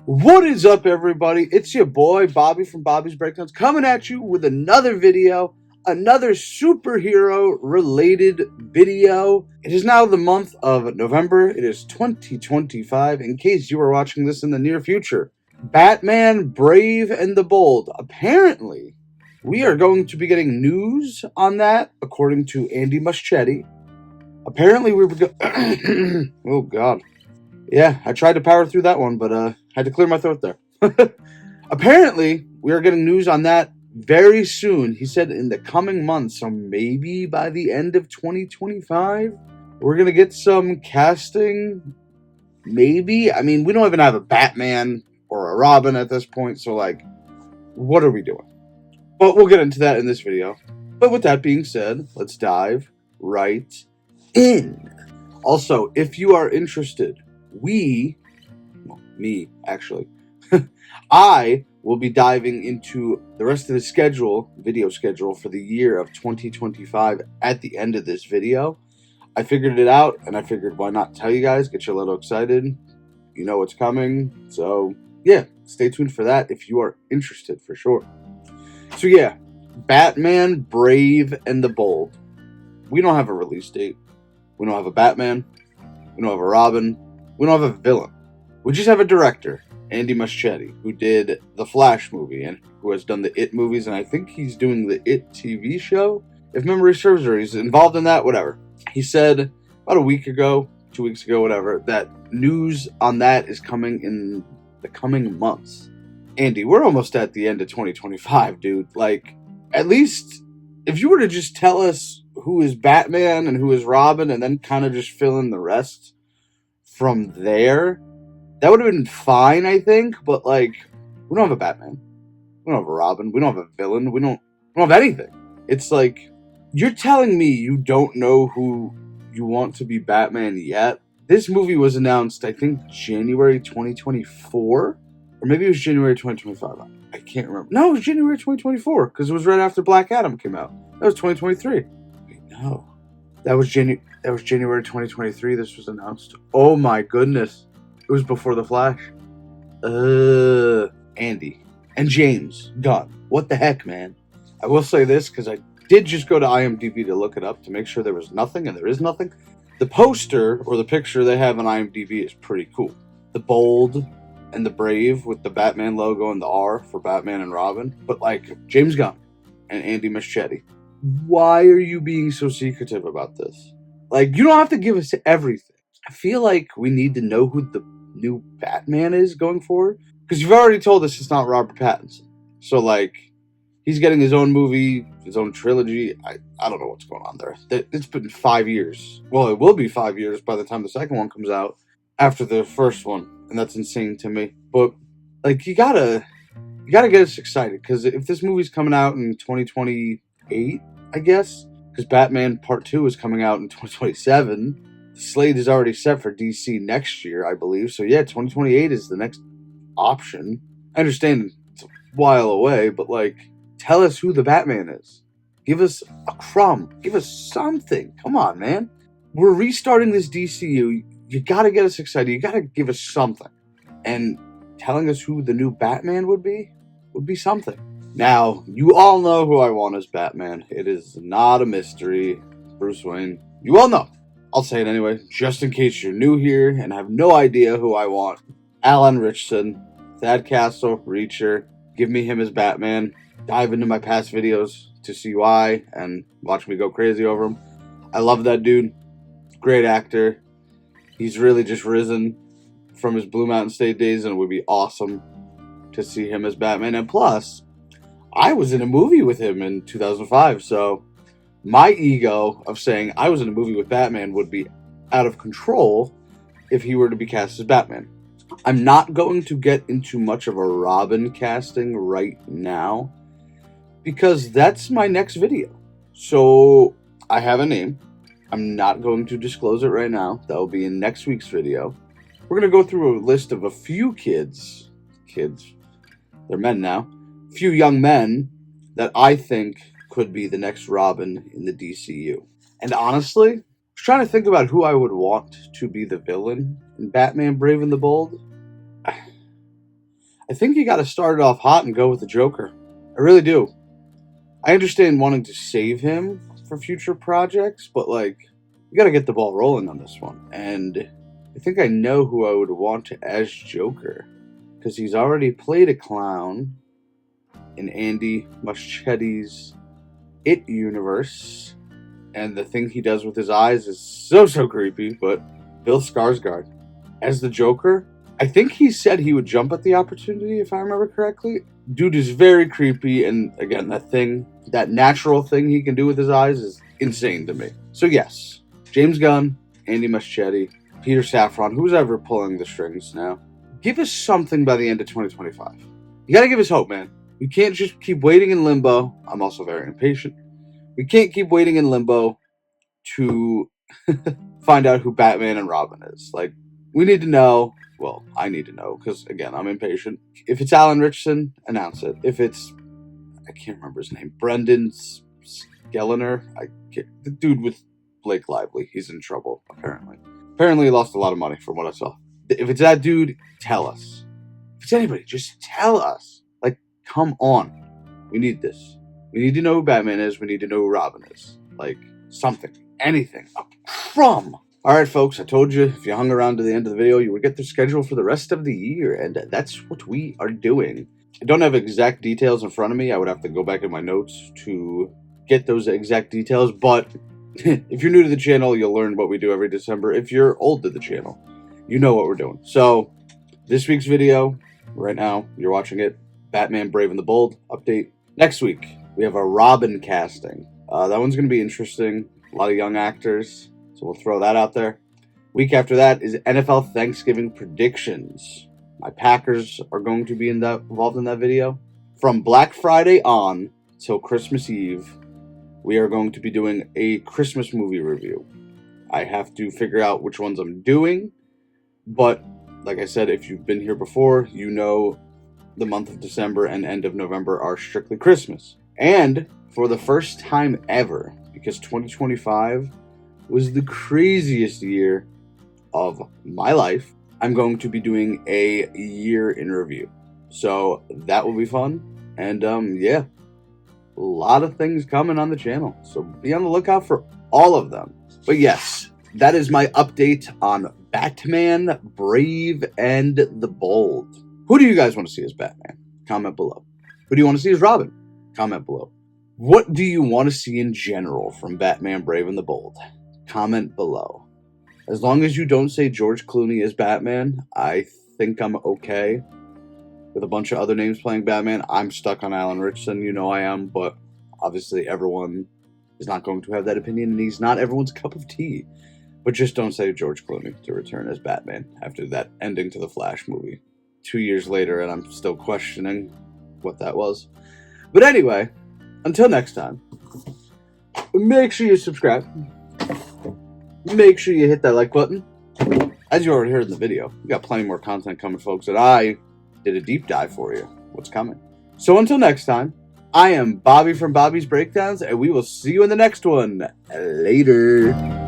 What is up, everybody? It's your boy Bobby from Bobby's Breakdowns coming at you with another video, another superhero related video. It is now the month of November. It is 2025, in case you are watching this in the near future. Batman Brave and the Bold. Apparently, we are going to be getting news on that, according to Andy Muschietti. Apparently, we were oh, God. Yeah, I tried to power through that one, but had to clear my throat there. Apparently, we are getting news on that very soon. He said in the coming months, so maybe by the end of 2025, we're going to get some casting. Maybe. I mean, we don't even have a Batman or a Robin at this point, so, like, what are we doing? But we'll get into that in this video. But with that being said, let's dive right in. Also, if you are interested, me actually, I will be diving into the rest of the video schedule for the year of 2025 at the end of this video. I figured it out, and I figured why not tell you guys, get you a little excited. You know what's coming, so yeah, stay tuned for that if you are interested, for sure. So yeah, Batman Brave and the Bold. We don't have a release date. We don't have a Batman. We don't have a Robin. We don't have a villain. We just have a director, Andy Muschietti, who did the Flash movie and who has done the It movies, and I think he's doing the It TV show. If memory serves, or he's involved in that, whatever. He said about a week ago, 2 weeks ago, whatever, that news on that is coming in the coming months. Andy, we're almost at the end of 2025, dude. Like, at least if you were to just tell us who is Batman and who is Robin and then kind of just fill in the rest from there, that would have been fine, I think. But, like, we don't have a Batman. We don't have a Robin. We don't have a villain. We don't have anything. It's like, you're telling me you don't know who you want to be Batman yet? This movie was announced, I think, January 2024? Or maybe it was January 2025. I can't remember. No, it was January 2024, because it was right after Black Adam came out. That was 2023. Wait, no. That was January 2023 this was announced. Oh my goodness. It was before The Flash. Andy. And James Gunn. What the heck, man? I will say this, because I did just go to IMDb to look it up to make sure there was nothing, and there is nothing. The poster, or the picture they have on IMDb, is pretty cool. The Bold and the Brave with the Batman logo and the R for Batman and Robin. But, like, James Gunn and Andy Muschietti. Why are you being so secretive about this? Like, you don't have to give us everything. I feel like we need to know who the new Batman is going forward. Because you've already told us it's not Robert Pattinson. So, like, he's getting his own movie, his own trilogy. I don't know what's going on there. It's been 5 years. Well, it will be 5 years by the time the second one comes out after the first one. And that's insane to me. But, like, you gotta get us excited. Because if this movie's coming out in 2028, I guess, because Batman Part 2 is coming out in 2027. The slate is already set for DC next year, I believe. So, yeah, 2028 is the next option. I understand it's a while away, but, like, tell us who the Batman is. Give us a crumb. Give us something. Come on, man. We're restarting this DCU. You gotta get us excited. You gotta give us something. And telling us who the new Batman would be something. Now, you all know who I want as Batman. It is not a mystery. Bruce Wayne. You all know. I'll say it anyway, just in case you're new here and have no idea who I want. Alan Richardson, Thad Castle, Reacher. Give me him as Batman. Dive into my past videos to see why and watch me go crazy over him. I love that dude. Great actor. He's really just risen from his Blue Mountain State days, and it would be awesome to see him as Batman. And plus, I was in a movie with him in 2005, so my ego of saying I was in a movie with Batman would be out of control if he were to be cast as Batman. I'm not going to get into much of a Robin casting right now because that's my next video. So I have a name. I'm not going to disclose it right now. That will be in next week's video. We're going to go through a list of a few kids, they're men now, few young men that I think could be the next Robin in the DCU. And honestly, I was trying to think about who I would want to be the villain in Batman Brave and the Bold. I think you got to start it off hot and go with the Joker. I really do. I understand wanting to save him for future projects, but like, you got to get the ball rolling on this one. And I think I know who I would want as Joker, because he's already played a clown in Andy Muschietti's It universe, and the thing he does with his eyes is so creepy. But Bill Skarsgård as the Joker, I think he said he would jump at the opportunity, if I remember correctly. Dude is very creepy, and again, that natural thing he can do with his eyes is insane to me. So yes, James Gunn, Andy Muschietti, Peter Safran, who's ever pulling the strings now, give us something by the end of 2025. You gotta give us hope, man. We can't just keep waiting in limbo. I'm also very impatient. We can't keep waiting in limbo to find out who Batman and Robin is. Like, we need to know. Well, I need to know, because, again, I'm impatient. If it's Alan Ritchson, announce it. If it's, I can't remember his name, Brendan Skellner, the dude with Blake Lively, he's in trouble, apparently. Apparently he lost a lot of money from what I saw. If it's that dude, tell us. If it's anybody, just tell us. Like, come on. We need this. We need to know who Batman is. We need to know who Robin is. Like, something. Anything. A crumb. Alright, folks, I told you if you hung around to the end of the video, you would get the schedule for the rest of the year, and that's what we are doing. I don't have exact details in front of me. I would have to go back in my notes to get those exact details, but if you're new to the channel, you'll learn what we do every December. If you're old to the channel, you know what we're doing. So, this week's video, right now, you're watching it, Batman Brave and the Bold update. Next week, we have a Robin casting. That one's going to be interesting. A lot of young actors. So we'll throw that out there. Week after that is NFL Thanksgiving predictions. My Packers are going to be involved in that video. From Black Friday on till Christmas Eve, we are going to be doing a Christmas movie review. I have to figure out which ones I'm doing. But, like I said, if you've been here before, you know the month of December and end of November are strictly Christmas. And for the first time ever, because 2025 was the craziest year of my life, I'm going to be doing a year in review. So that will be fun. And yeah, a lot of things coming on the channel. So be on the lookout for all of them. But yes, that is my update on Batman Brave and the Bold. Who do you guys want to see as Batman? Comment below. Who do you want to see as Robin? Comment below. What do you want to see in general from Batman Brave and the Bold? Comment below. As long as you don't say George Clooney as Batman, I think I'm okay. With a bunch of other names playing Batman, I'm stuck on Alan Ritchson. You know I am, but obviously everyone is not going to have that opinion, and he's not everyone's cup of tea. But just don't say George Clooney to return as Batman after that ending to the Flash movie. 2 years later, and I'm still questioning what that was. But anyway, until next time, make sure you subscribe. Make sure you hit that like button. As you already heard in the video, we got plenty more content coming, folks, and I did a deep dive for you. What's coming? So until next time, I am Bobby from Bobby's Breakdowns, and we will see you in the next one. Later.